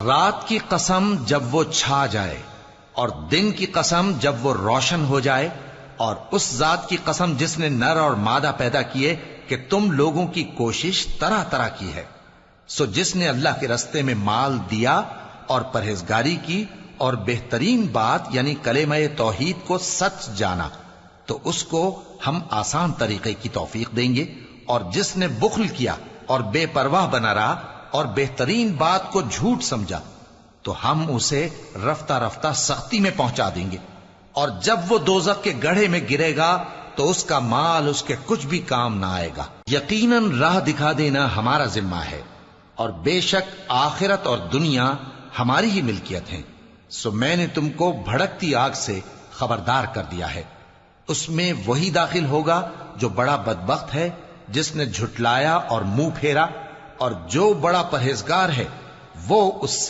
رات کی قسم جب وہ چھا جائے اور دن کی قسم جب وہ روشن ہو جائے، اور اس ذات کی قسم جس نے نر اور مادہ پیدا کیے کہ تم لوگوں کی کوشش طرح طرح کی ہے۔ سو جس نے اللہ کے رستے میں مال دیا اور پرہیزگاری کی اور بہترین بات یعنی کلمہ توحید کو سچ جانا، تو اس کو ہم آسان طریقے کی توفیق دیں گے، اور جس نے بخل کیا اور بے پرواہ بنا رہا اور بہترین بات کو جھوٹ سمجھا، تو ہم اسے رفتہ رفتہ سختی میں پہنچا دیں گے، اور جب وہ دوزخ کے گڑھے میں گرے گا تو اس کا مال اس کے کچھ بھی کام نہ آئے گا۔ یقیناً راہ دکھا دینا ہمارا ذمہ ہے، اور بے شک آخرت اور دنیا ہماری ہی ملکیت ہیں۔ سو میں نے تم کو بھڑکتی آگ سے خبردار کر دیا ہے، اس میں وہی داخل ہوگا جو بڑا بدبخت ہے، جس نے جھٹلایا اور منہ پھیرا، اور جو بڑا پرہیزگار ہے وہ اس سے